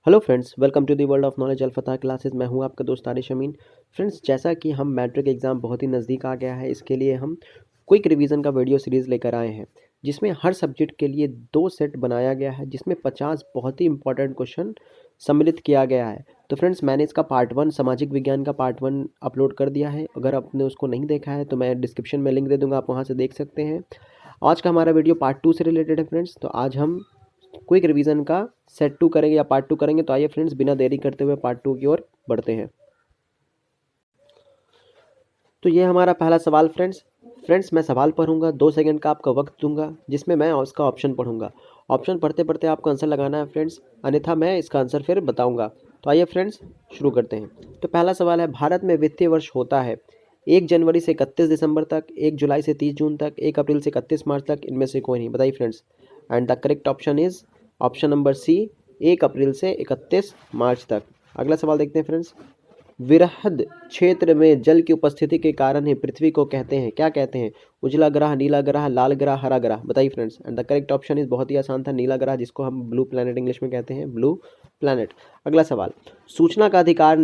Hello friends, welcome to the world of knowledge अल्फता classes. मैं हूं आपका दोस्त आरिश अमीन। फ्रेंड्स, जैसा कि हम मैट्रिक एग्ज़ाम बहुत ही नज़दीक आ गया है, इसके लिए हम क्विक रिवीजन का वीडियो सीरीज़ लेकर आए हैं, जिसमें हर सब्जेक्ट के लिए 2 सेट बनाया गया है, जिसमें 50 बहुत ही इंपॉर्टेंट क्वेश्चन सम्मिलित किया गया है। तो फ्रेंड्स, मैंने इसका पार्ट 1 सामाजिक विज्ञान का पार्ट 1 अपलोड कर दिया है। अगर आपने उसको नहीं देखा है तो मैं डिस्क्रिप्शन में लिंक दे दूँगा, आप वहाँ से देख सकते हैं। आज का हमारा वीडियो पार्ट 2 से रिलेटेड है फ्रेंड्स। तो आज हम क्विक रिवीजन का सेट 2 करेंगे या पार्ट 2 करेंगे। तो आइए फ्रेंड्स, बिना देरी करते हुए पार्ट 2 की ओर बढ़ते हैं। तो ये हमारा पहला सवाल फ्रेंड्स मैं सवाल पढ़ूंगा, 2 सेकंड का आपका वक्त दूंगा, जिसमें मैं उसका ऑप्शन पढ़ूंगा। ऑप्शन पढ़ते पढ़ते आपको आंसर लगाना है फ्रेंड्स, अन्यथा मैं इसका आंसर फिर बताऊंगा। तो आइए फ्रेंड्स, शुरू करते हैं। तो पहला सवाल है, भारत में वित्तीय वर्ष होता है 1 जनवरी से 31 दिसंबर तक, 1 जुलाई से 30 जून तक, 1 अप्रैल से 31 मार्च तक, इनमें से कोई नहीं। बताइए friends. And the correct option is option number C, 1 अप्रैल से 31 मार्च तक। अगला सवाल देखते हैं फ्रेंड्स। विरहद क्षेत्र में जल की उपस्थिति के कारण ही पृथ्वी को कहते हैं, क्या कहते हैं? उजला ग्रह, नीला ग्रह, लाल ग्रह, हरा ग्रह। बताइए friends. And the correct option is बहुत ही आसान था, नीला ग्रह, जिसको हम ब्लू प्लैनेट इंग्लिश में कहते हैं, ब्लू प्लैनेट। अगला सवाल, सूचना का अधिकार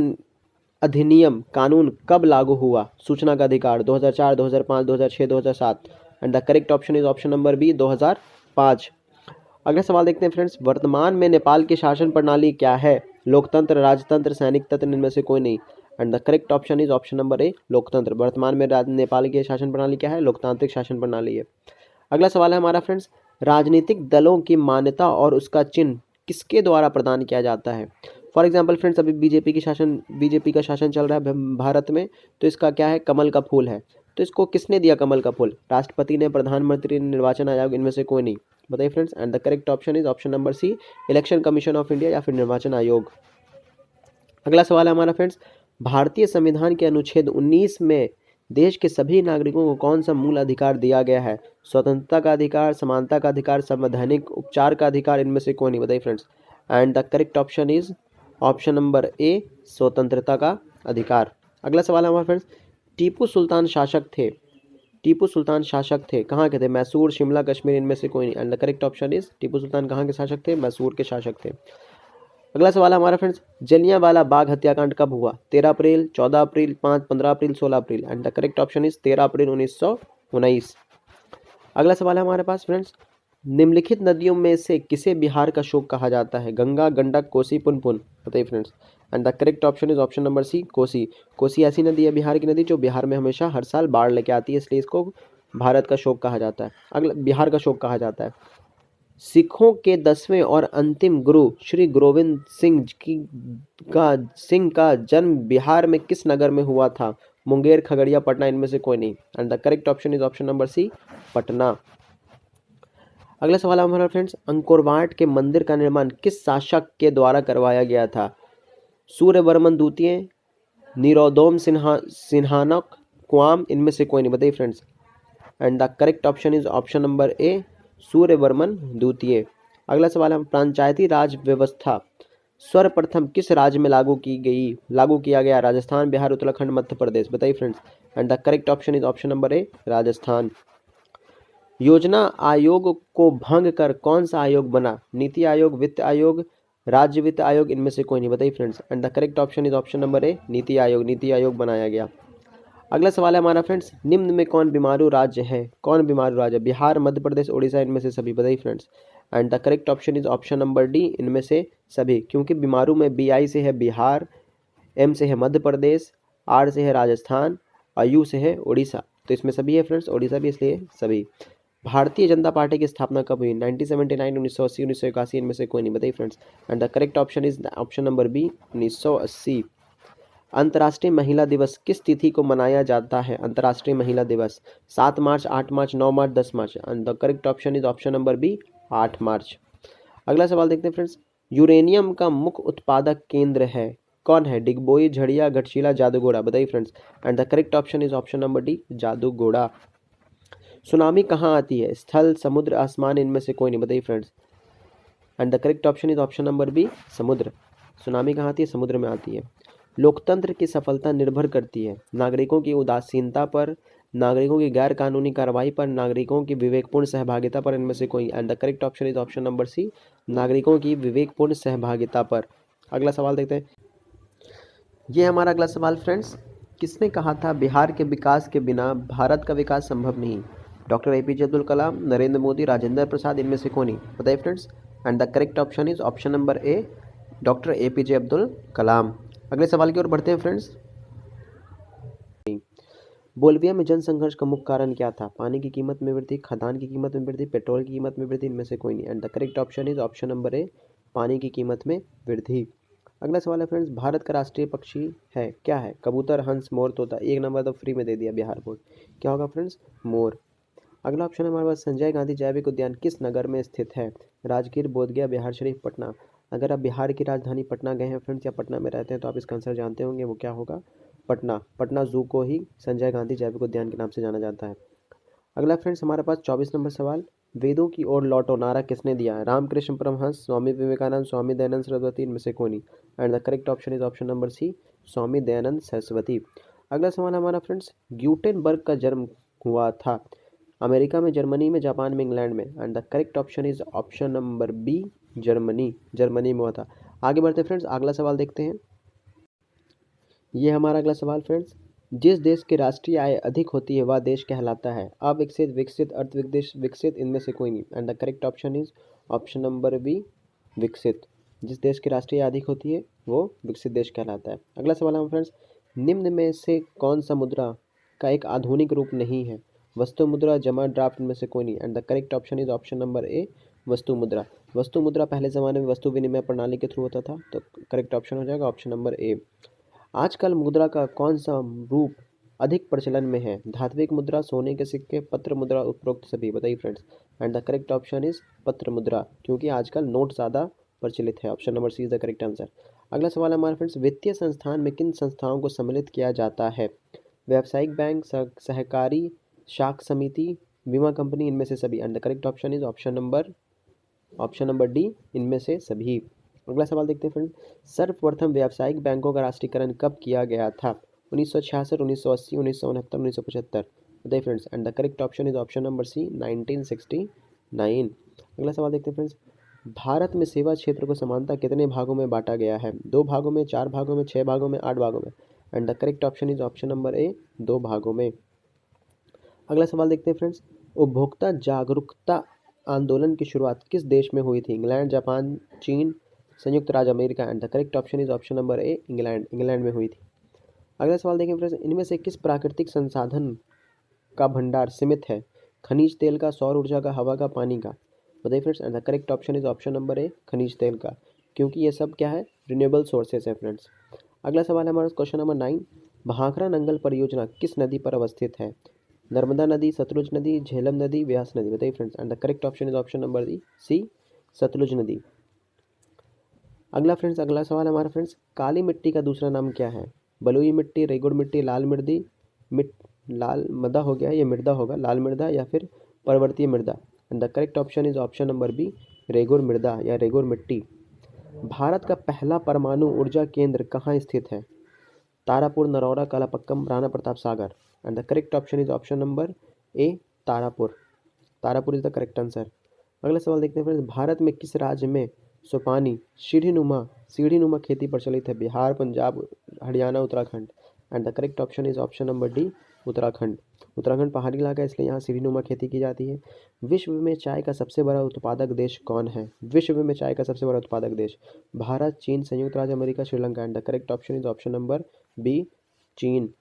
अधिनियम कानून कब लागू हुआ? सूचना का अधिकार 2004, 2005, 2006, 2007। And the correct option is option number B, 2005। अगला सवाल देखते हैं फ्रेंड्स। वर्तमान में नेपाल की शासन प्रणाली क्या है? लोकतंत्र, राजतंत्र, सैनिक तंत्र, इनमें से कोई नहीं। And the correct option is option number ए, लोकतंत्र। वर्तमान में नेपाल की शासन प्रणाली क्या है? लोकतांत्रिक शासन प्रणाली है। अगला सवाल है हमारा फ्रेंड्स, राजनीतिक दलों की मान्यता और उसका चिन्ह किसके द्वारा प्रदान किया जाता है? फॉर एग्जाम्पल फ्रेंड्स, अभी बीजेपी का शासन चल रहा है भारत में, तो इसका क्या है? कमल का फूल है। तो इसको किसने दिया कमल का फूल? राष्ट्रपति ने, प्रधानमंत्री ने, निर्वाचन आयोग, इनमें से कोई नहीं। बताइए friends. And the correct option is option number C, election commission of India या फिर निर्वाचन आयोग। अगला सवाल है हमारा फ्रेंड्स, भारतीय संविधान के अनुच्छेद 19 में देश के सभी नागरिकों को कौन सा मूल अधिकार दिया गया है? स्वतंत्रता का अधिकार, समानता का अधिकार, संवैधानिक उपचार का अधिकार, इनमें से कौन नहीं। बताइए friends. And the correct option is option number ए, स्वतंत्रता का अधिकार। अगला सवाल है हमारा फ्रेंड्स, टीपू सुल्तान शासक थे, कहाँ के थे? मैसूर, शिमला, कश्मीर, इनमें से कोई नहीं। And the correct option is, Tipu Sultan कहाँ के शासक थे? मैसूर के शासक थे। अगला सवाल है हमारा फ्रेंड्स, जलियांवाला बाग हत्याकांड कब हुआ? 13 April, 14 April, 15 April, 16 April. And the correct option is 13 April 1919। अगला सवाल है हमारे पास फ्रेंड्स, निम्नलिखित नदियों में से किसे बिहार का शोक कहा जाता है? गंगा, गंडक, कोसी, पुनपुन। बताइए friends. And the correct option is option number C, Kosi. Kosi ऐसी नदी है बिहार की नदी जो बिहार में हमेशा हर साल बाढ़ लेके आती है, इसलिए इसको भारत का शोक कहा जाता है। अगला, बिहार का शोक कहा जाता है। सिखों के 10वें और अंतिम गुरु श्री गोविंद सिंह का जन्म बिहार में किस नगर में हुआ था? मुंगेर, खगड़िया, पटना, इनमें से कोई नहीं। And the correct option is option number C, Patna. अगला सवाल है हमारा फ्रेंड्स, अंकोरवाट के मंदिर का निर्माण किस शासक के द्वारा करवाया गया था? सूर्यवर्मन द्वितीय, निरोदोम सिन्हानक, क्वाम, इनमें से कोई नहीं। बताइए friends. And the correct option is option number A, Suryavarman द्वितीय। अगला सवाल है, पंचायती राज व्यवस्था सर्वप्रथम किस राज्य में लागू किया गया? राजस्थान, बिहार, उत्तराखंड, मध्य प्रदेश। बताइए friends. And the correct option is option number ए, राजस्थान। योजना आयोग को भंग कर कौन सा आयोग बना? नीति आयोग, वित्त आयोग, राज्य वित्त आयोग, इनमें से कोई नहीं। बताइए friends. And the correct option is option number ए, नीति आयोग बनाया गया। अगला सवाल है हमारा फ्रेंड्स, निम्न में कौन बीमारू राज्य है? बिहार, मध्य प्रदेश, उड़ीसा, इनमें से सभी। बताइए friends. And the correct option is option number D, इनमें से सभी, क्योंकि बीमारू में BI से है बिहार, M से है मध्य प्रदेश, R से है राजस्थान और U से है उड़ीसा। तो इसमें सभी है फ्रेंड्स, उड़ीसा भी, इसलिए सभी। भारतीय जनता पार्टी की स्थापना कब हुई? 1979, 1980, 1981, इनमें से कोई नहीं। बताइए friends. And the correct option is option number B, 1980। अंतर्राष्ट्रीय महिला दिवस किस तिथि को मनाया जाता है? अंतर्राष्ट्रीय महिला दिवस 7 March, 8 March, 9 March, 10 March. And the correct option is option number B, 8 March. अगला सवाल देखते हैं फ्रेंड्स, यूरेनियम का मुख्य उत्पादक केंद्र है, कौन है? डिगबोई, झड़िया, घटशिला, जादूगोड़ा। बताइए friends. And the correct option is option number D, Jaduguda. Tsunami कहाँ आती है? स्थल, समुद्र, आसमान, इनमें से कोई नहीं। बताइए friends. And the correct option is option number B, समुद्र। सुनामी कहाँ आती है? समुद्र में आती है। लोकतंत्र की सफलता निर्भर करती है नागरिकों की उदासीनता पर, नागरिकों की गैर कानूनी कार्रवाई पर, नागरिकों की विवेकपूर्ण सहभागिता पर, इनमें से कोई। And the correct option is option number C, नागरिकों की विवेकपूर्ण सहभागिता पर। अगला सवाल देखते हैं। ये हमारा अगला सवाल फ्रेंड्स, किसने कहा था बिहार के विकास के बिना भारत का विकास संभव नहीं? डॉक्टर एपीजे अब्दुल कलाम, नरेंद्र मोदी, राजेंद्र प्रसाद, इनमें से कौन नहीं? बताइए friends. And the correct option is option number A, doctor APJ Abdul Kalam. अगले सवाल की ओर बढ़ते हैं फ्रेंड्स। बोल्विया में जनसंघर्ष का मुख्य कारण क्या था? पानी की कीमत में वृद्धि, खदान की कीमत में वृद्धि, पेट्रोल की कीमत में वृद्धि, इनमें से कोई नहीं। And the correct option is option number ए, पानी की कीमत में वृद्धि। अगला सवाल है फ्रेंड्स, भारत का राष्ट्रीय पक्षी है क्या है? कबूतर, हंस, मोर, तोता। एक नंबर तो फ्री में दे दिया बिहार बोर्ड। क्या होगा फ्रेंड्स? मोर। अगला ऑप्शन है हमारे पास, संजय गांधी जैविक उद्यान किस नगर में स्थित है? राजगीर, बोधगया, बिहार शरीफ, पटना। अगर आप बिहार की राजधानी पटना गए हैं फ्रेंड्स या पटना में रहते हैं तो आप इसका आंसर जानते होंगे, वो क्या होगा? पटना। पटना जू को ही संजय गांधी जैविक उद्यान के नाम से जाना जाता है। अगला फ्रेंड्स हमारे पास 24 नंबर सवाल, वेदों की ओर लौटो नारा किसने दिया? रामकृष्ण परमहंस, स्वामी विवेकानंद, स्वामी दयानंद सरस्वती, इनमें से कौन? And the correct option is option number C, Swami Dayanand Saraswati. अगला सवाल हमारा फ्रेंड्स, ग्यूटेनबर्ग का जन्म हुआ था अमेरिका में, जर्मनी में, जापान में, इंग्लैंड में? And the correct option is option number B, Germany. Germany में हुआ था। आगे बढ़ते फ्रेंड्स, अगला सवाल देखते हैं। ये हमारा अगला सवाल फ्रेंड्स, जिस देश की राष्ट्रीय आय अधिक होती है वह देश कहलाता है? अविकसित, विकसित, अर्धविकसित, विकसित, इनमें से कोई नहीं। And the correct option is option number B, विकसित। जिस देश की राष्ट्रीय आय अधिक होती है वो विकसित देश कहलाता है। अगला सवाल है फ्रेंड्स, निम्न में से कौन सा मुद्रा का एक आधुनिक रूप नहीं है? वस्तु मुद्रा, जमा, ड्राफ्ट, इनमें से कोई नहीं। And the correct option is option number ए, वस्तु मुद्रा। वस्तु मुद्रा पहले ज़माने में वस्तु विनिमय प्रणाली के थ्रू होता था, तो करेक्ट ऑप्शन हो जाएगा ऑप्शन नंबर ए। आजकल मुद्रा का कौन सा रूप अधिक प्रचलन में है? धात्विक मुद्रा, सोने के सिक्के, पत्र मुद्रा, उपरोक्त सभी। बताइए friends. And the correct option is पत्र मुद्रा, क्योंकि आजकल नोट ज़्यादा प्रचलित है। Option number C is the correct answer. अगला सवाल है हमारे फ्रेंड्स, वित्तीय संस्थान में किन संस्थाओं को सम्मिलित किया जाता है? व्यावसायिक बैंक, सहकारी शाख समिति, बीमा कंपनी, इनमें से सभी। And the correct option is option number D, इनमें से सभी। अगला सवाल देखते हैं फ्रेंड, सर्वप्रथम व्यावसायिक बैंकों का राष्ट्रीयकरण कब किया गया था? 1966, 1980, 1969, 1975। बताइए friends. And the correct option is option number C, 1969। अगला सवाल देखते हैं फ्रेंड्स, भारत में सेवा क्षेत्र को समानता कितने भागों में बांटा गया है? 2 भागों में, 4 भागों में, 6 भागों में, 8 भागों में? And the correct option is option number ए, 2 भागों में। अगला सवाल देखते हैं फ्रेंड्स, उपभोक्ता जागरूकता आंदोलन की शुरुआत किस देश में हुई थी? इंग्लैंड, जापान, चीन, संयुक्त राज्य America? And the correct option is option number A, England में हुई थी। अगला सवाल देखें फ्रेंड्स, इनमें से किस प्राकृतिक संसाधन का भंडार सीमित है? खनिज तेल का, सौर ऊर्जा का, हवा का, पानी का? बताइए friends. And the correct option is option number ए, खनिज तेल का, क्योंकि ये सब क्या है? रिन्यूएबल सोर्सेस है फ्रेंड्स। अगला सवाल है हमारा क्वेश्चन नंबर 9, भाखड़ा नंगल परियोजना किस नदी पर अवस्थित है? नर्मदा नदी, सतलुज नदी, झेलम नदी, व्यास नदी? बताइए friends. And the correct option is option number C, Satluj नदी। अगला फ्रेंड्स, अगला सवाल हमारा फ्रेंड्स, काली मिट्टी का दूसरा नाम क्या है? बलुई मिट्टी, रेगुड़ मिट्टी, लाल मृदी, लाल मृदा हो गया, ये मृदा होगा, लाल मृदा या फिर पर्वतीय मृदा? And the correct option is option number B, रेगुड़ मृदा या रेगुड़ मिट्टी। भारत का पहला परमाणु ऊर्जा केंद्र कहाँ स्थित है? Tarapur, Narora, Kalpakkam, Rana Pratap Sagar? And the correct option is option number A, Tarapur. Tarapur is the correct answer. अगला सवाल देखते हैं फ्रेंड्स, भारत में किस राज्य में सोपानी सीढ़ीनुमा खेती प्रचलित है? Bihar, Punjab, Haryana, Uttarakhand? And the correct option is option number D, Uttarakhand. Uttarakhand पहाड़ी इलाका है, इसलिए यहाँ सीढ़ीनुमा खेती की जाती है। विश्व में चाय का सबसे बड़ा उत्पादक देश कौन है? विश्व में चाय का सबसे बड़ा उत्पादक देश? भारत, चीन, संयुक्त राज्य America, Sri Lanka? And the correct option is option number B, चीन।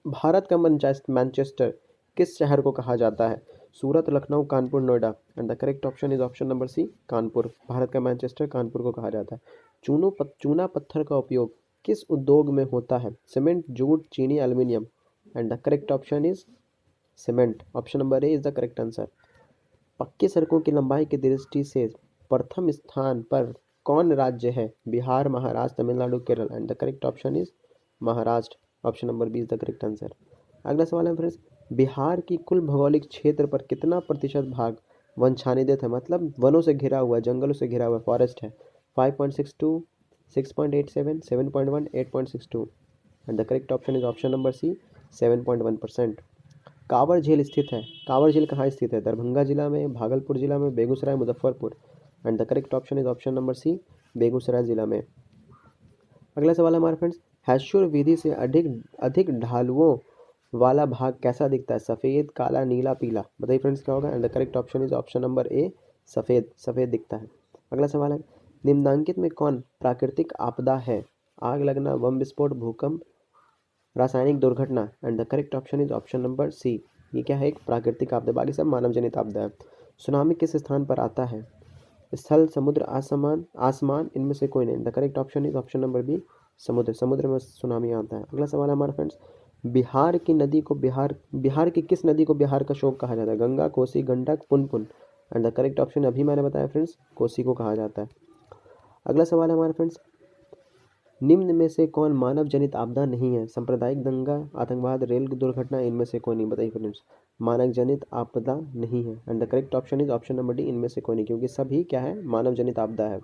भारत का मैनचेस्टर किस शहर को कहा जाता है? Surat, Lucknow, Kanpur, Noida? And the correct option is option number C, Kanpur. Bharat का मैनचेस्टर कानपुर को कहा जाता है। चूना पत्थर का उपयोग किस उद्योग में होता है? सीमेंट, जूट, चीनी, aluminium? And the correct option is cement. Option number A is the correct answer. पक्की सड़कों की लंबाई की दृष्टि से प्रथम स्थान पर कौन राज्य है? Bihar, Maharashtra, Tamil Nadu, Kerala? And the correct option is Maharashtra. Option number B is the correct answer. अगला सवाल है फ्रेंड्स, बिहार की कुल भौगोलिक क्षेत्र पर कितना प्रतिशत भाग वन छानीदित है? मतलब वनों से घिरा हुआ है, जंगलों से घिरा हुआ है, फॉरेस्ट है। 5.62, 6.87, 7.1, 8.62? And the correct option is option number C, 7.1%। Kanwar झील स्थित है, कांवर झील कहाँ स्थित है? दरभंगा जिला में, भागलपुर जिला में, Begusarai, Muzaffarpur? And the correct option is option number C, Begusarai जिला में। अगला सवाल है हमारे फ्रेंड्स, हैशुर विधि से अधिक अधिक ढालुओं वाला भाग कैसा दिखता है? सफ़ेद, काला, नीला, पीला। बताइए फ्रेंड्स क्या होगा? And the correct option is option number ए, सफ़ेद। सफ़ेद दिखता है। अगला सवाल है, निम्नलिखित में कौन प्राकृतिक आपदा है? आग लगना, बम विस्फोट, भूकंप, रासायनिक दुर्घटना। And the correct option is option number C. ये क्या है? एक प्राकृतिक आपदा, बाकी सब मानव जनित आपदा है। सुनामी किस स्थान पर आता है? स्थल, समुद्र, आसमान, आसमान, इनमें से कोई नहीं। The correct option is option number B, समुद्र। समुद्र में सुनामी आता है। अगला सवाल है हमारा फ्रेंड्स, बिहार की नदी को बिहार की किस नदी को बिहार का शोक कहा जाता है? Ganga, Kosi, Gandak, Punpun. And the correct option अभी मैंने बताया फ्रेंड्स, कोसी को कहा जाता है। अगला सवाल है हमारा फ्रेंड्स, निम्न में से कौन मानव जनित आपदा नहीं है? सांप्रदायिक दंगा, आतंकवाद, रेल दुर्घटना, इनमें से कोई नहीं। बताइए फ्रेंड्स, मानव जनित आपदा नहीं है। And the correct option is option number D, इनमें से कोई नहीं, क्योंकि सभी क्या है? मानव जनित आपदा है।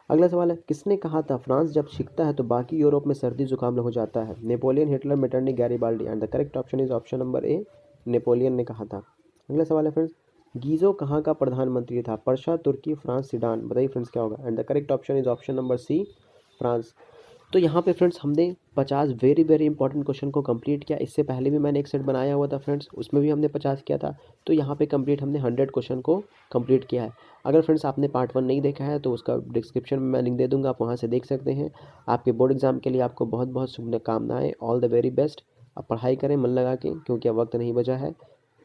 अगला सवाल है, किसने कहा था फ्रांस जब छिकता है तो बाकी यूरोप में सर्दी जुकाम हो जाता है? Napoleon, Hitler, Metternich, Garibaldi. And the correct option is option number A, Napoleon ने कहा था। अगला सवाल है फ्रेंड्स, गीजो कहाँ का प्रधानमंत्री था? पर्शा, तुर्की, फ्रांस, सीडान। बताइए फ्रेंड्स क्या होगा? And the correct option is option number C, France. तो यहाँ पे फ्रेंड्स हमने 50 वेरी वेरी इंपॉर्टेंट क्वेश्चन को कंप्लीट किया। इससे पहले भी मैंने एक सेट बनाया हुआ था फ्रेंड्स, उसमें भी हमने 50 किया था। तो यहाँ पे कंप्लीट हमने 100 क्वेश्चन को कंप्लीट किया है। अगर फ्रेंड्स आपने पार्ट 1 नहीं देखा है तो उसका डिस्क्रिप्शन में मैं लिंक दे दूँगा, आप वहाँ से देख सकते हैं। आपके बोर्ड एग्जाम के लिए आपको बहुत बहुत शुभकामनाएँ, ऑल द वेरी बेस्ट। आप पढ़ाई करें मन लगा के, क्योंकि अब वक्त नहीं बचा है।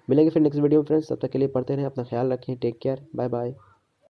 मिलेंगे फिर नेक्स्ट वीडियो में फ्रेंड्स, तब तक के लिए पढ़ते रहें, अपना ख्याल रखें, टेक केयर, बाय बाय।